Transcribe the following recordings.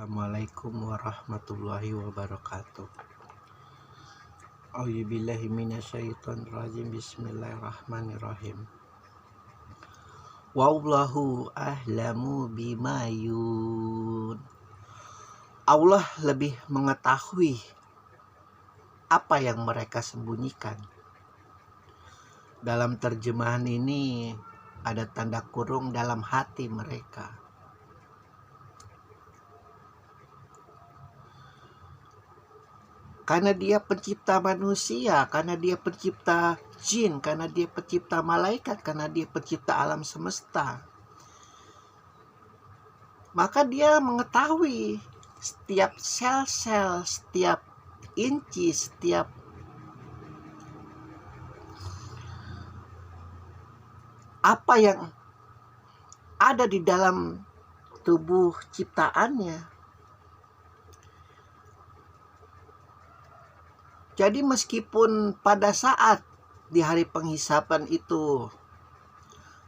Assalamualaikum warahmatullahi wabarakatuh. A'udzubillahi minasyaitonirrajim. Bismillahirrahmanirrahim. Wallahu a'lamu bima yun. Allah lebih mengetahui apa yang mereka sembunyikan. Dalam terjemahan ini ada tanda kurung dalam hati mereka. Karena dia pencipta manusia, karena dia pencipta jin, karena dia pencipta malaikat, karena dia pencipta alam semesta. Maka dia mengetahui setiap sel-sel, setiap inci, setiap apa yang ada di dalam tubuh ciptaannya. Jadi meskipun pada saat di hari penghisapan itu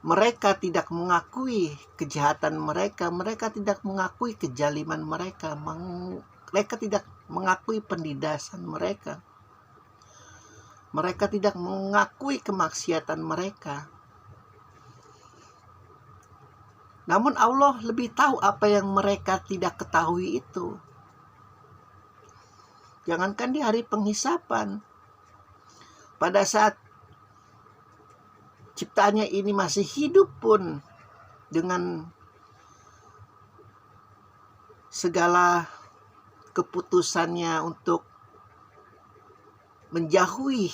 mereka tidak mengakui kejahatan mereka, mereka tidak mengakui kejaliman mereka, mereka tidak mengakui penindasan mereka, mereka tidak mengakui kemaksiatan mereka. Namun Allah lebih tahu apa yang mereka tidak ketahui itu. Jangankan di hari penghisapan, pada saat ciptaannya ini masih hidup pun, dengan segala keputusannya untuk menjauhi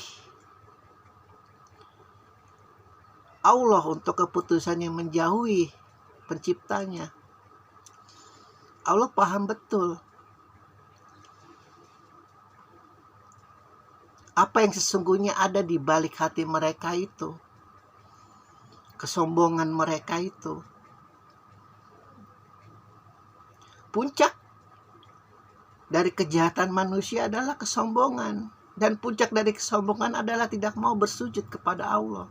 Allah, untuk keputusannya menjauhi penciptanya, Allah paham betul apa yang sesungguhnya ada di balik hati mereka itu, kesombongan mereka itu. Puncak dari kejahatan manusia adalah kesombongan, dan puncak dari kesombongan adalah tidak mau bersujud kepada Allah.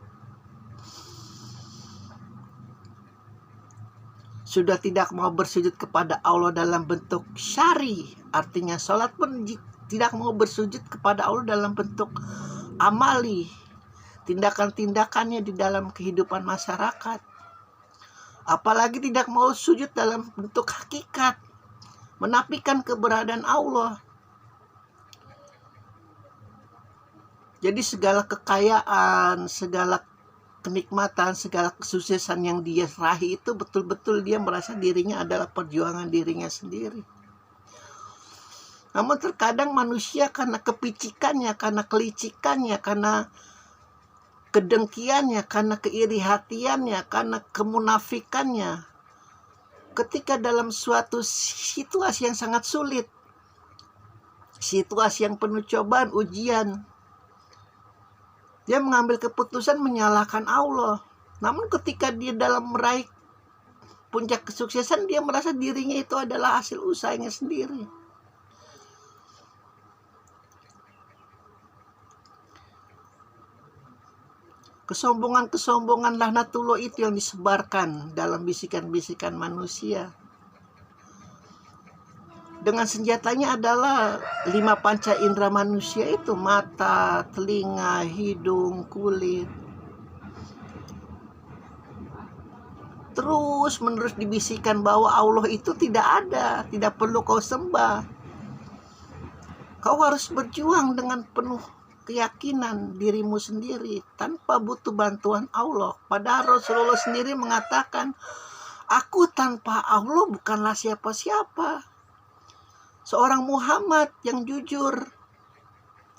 Sudah tidak mau bersujud kepada Allah dalam bentuk syari, artinya sholat pun tidak mau bersujud kepada Allah dalam bentuk amali, tindakan-tindakannya di dalam kehidupan masyarakat. Apalagi tidak mau sujud dalam bentuk hakikat, menafikan keberadaan Allah. Jadi segala kekayaan, segala kenikmatan, segala kesuksesan yang dia raih itu betul-betul dia merasa dirinya adalah perjuangan dirinya sendiri. Namun terkadang manusia karena kepicikannya, karena kelicikannya, karena kedengkiannya, karena keiri hatiannya, karena kemunafikannya, ketika dalam suatu situasi yang sangat sulit, situasi yang penuh cobaan, ujian, dia mengambil keputusan menyalahkan Allah. Namun ketika dia dalam meraih puncak kesuksesan, dia merasa dirinya itu adalah hasil usahanya sendiri. Kesombongan-kesombongan laknatullah itu yang disebarkan dalam bisikan-bisikan manusia. Dengan senjatanya adalah 5 panca indera manusia itu, mata, telinga, hidung, kulit. Terus menerus dibisikkan bahwa Allah itu tidak ada, tidak perlu kau sembah. Kau harus berjuang dengan penuh keyakinan dirimu sendiri tanpa butuh bantuan Allah. Padahal Rasulullah sendiri mengatakan, aku tanpa Allah bukanlah siapa-siapa. Seorang Muhammad yang jujur,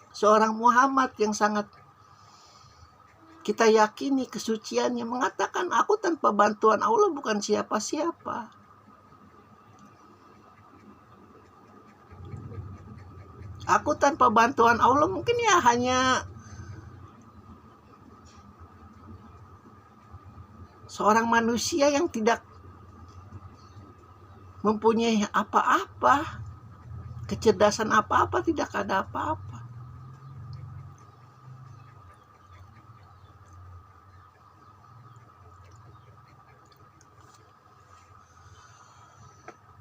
seorang Muhammad yang sangat kita yakini kesuciannya, mengatakan aku tanpa bantuan Allah bukan siapa-siapa. Aku tanpa bantuan Allah mungkin ya hanya seorang manusia yang tidak mempunyai apa-apa, kecerdasan apa-apa, tidak ada apa-apa.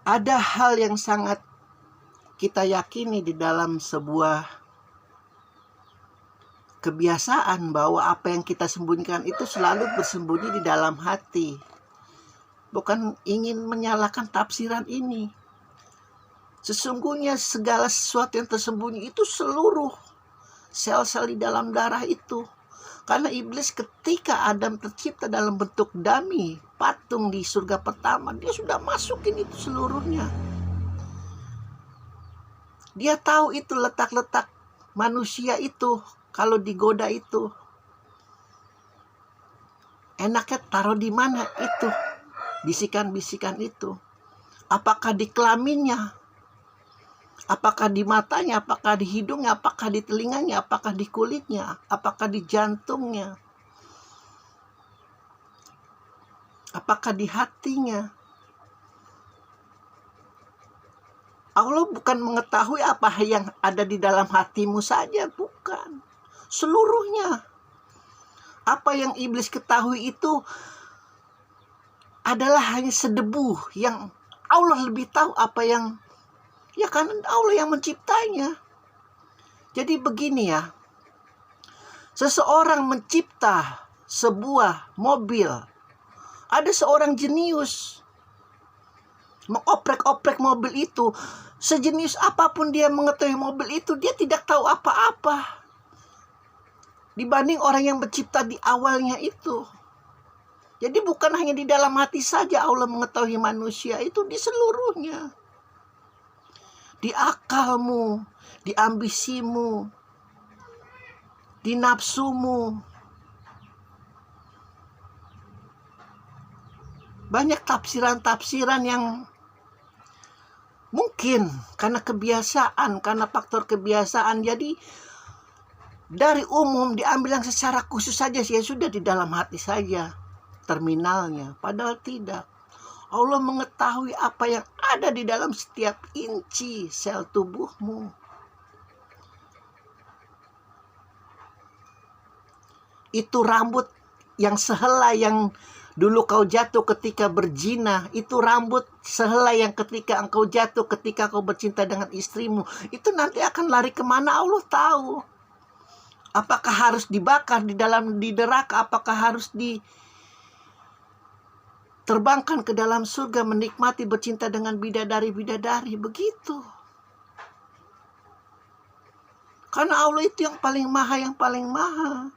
Ada hal yang sangat kita yakini di dalam sebuah kebiasaan, bahwa apa yang kita sembunyikan itu selalu bersembunyi di dalam hati. Bukan ingin menyalahkan tafsiran ini. Sesungguhnya segala sesuatu yang tersembunyi itu seluruh sel-sel di dalam darah itu. Karena iblis ketika Adam tercipta dalam bentuk dummy, patung di surga pertama, dia sudah masukin itu seluruhnya. Dia tahu itu letak-letak manusia itu, kalau digoda itu. Enaknya taruh di mana itu, bisikan-bisikan itu. Apakah di kelaminnya? Apakah di matanya, apakah di hidungnya, apakah di telinganya, apakah di kulitnya, apakah di jantungnya, apakah di hatinya. Allah bukan mengetahui apa yang ada di dalam hatimu saja, bukan. Seluruhnya. Apa yang iblis ketahui itu adalah hanya sedebu, yang Allah lebih tahu apa yang, ya kan Allah yang menciptanya. Jadi begini ya, seseorang mencipta sebuah mobil, ada seorang jenius mengoprek-oprek mobil itu. Sejenius apapun dia mengetahui mobil itu, dia tidak tahu apa-apa dibanding orang yang mencipta di awalnya itu. Jadi bukan hanya di dalam hati saja Allah mengetahui manusia, itu di seluruhnya. Di akalmu, di ambisimu, di nafsumu. Banyak tafsiran-tafsiran yang mungkin karena kebiasaan, karena faktor kebiasaan, jadi dari umum diambil yang secara khusus saja sih, ya sudah di dalam hati saja terminalnya. Padahal tidak. Allah mengetahui apa yang ada di dalam setiap inci sel tubuhmu. Itu rambut yang sehelai yang dulu kau jatuh ketika berzina, itu rambut sehelai yang ketika engkau jatuh ketika kau bercinta dengan istrimu, itu nanti akan lari kemana Allah tahu. Apakah harus dibakar di neraka, apakah harus diterbangkan ke dalam surga menikmati bercinta dengan bidadari-bidadari, begitu. Karena Allah itu yang paling maha.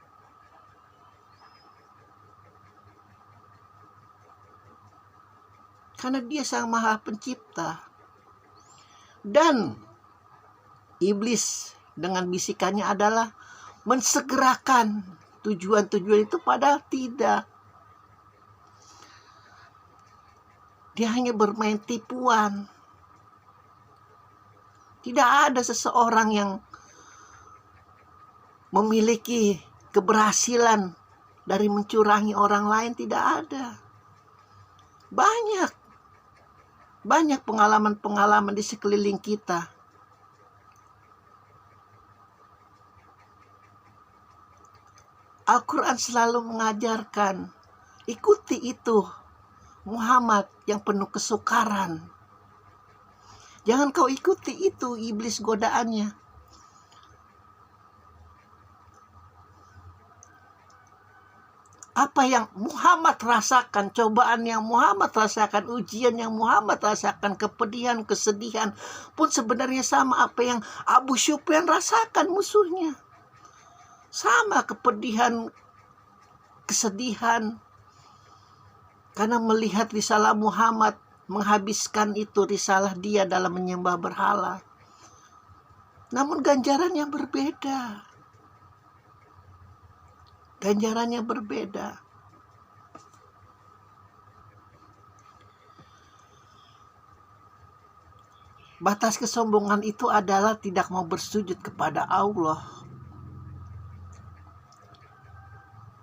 Karena dia sang maha pencipta. Dan iblis dengan bisikannya adalah mensegerakan tujuan-tujuan itu, padahal tidak. Dia hanya bermain tipuan. Tidak ada seseorang yang memiliki keberhasilan dari mencurangi orang lain, tidak ada. Banyak pengalaman-pengalaman di sekeliling kita. Al-Quran selalu mengajarkan, ikuti itu Muhammad yang penuh kesukaran. Jangan kau ikuti itu iblis godaannya. Apa yang Muhammad rasakan, cobaan yang Muhammad rasakan, ujian yang Muhammad rasakan, kepedihan, kesedihan pun sebenarnya sama apa yang Abu Sufyan rasakan musuhnya. Sama kepedihan, kesedihan, karena melihat risalah Muhammad menghabiskan itu risalah dia dalam menyembah berhala. Namun ganjarannya berbeda. Ganjarannya berbeda. Batas kesombongan itu adalah tidak mau bersujud kepada Allah.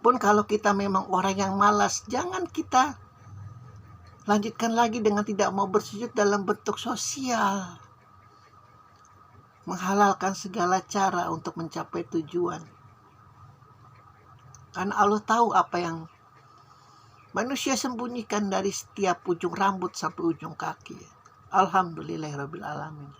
Pun kalau kita memang orang yang malas, jangan kita lanjutkan lagi dengan tidak mau bersujud dalam bentuk sosial. Menghalalkan segala cara untuk mencapai tujuan. Karena Allah tahu apa yang manusia sembunyikan dari setiap ujung rambut sampai ujung kaki. Alhamdulillahirabbil alamin.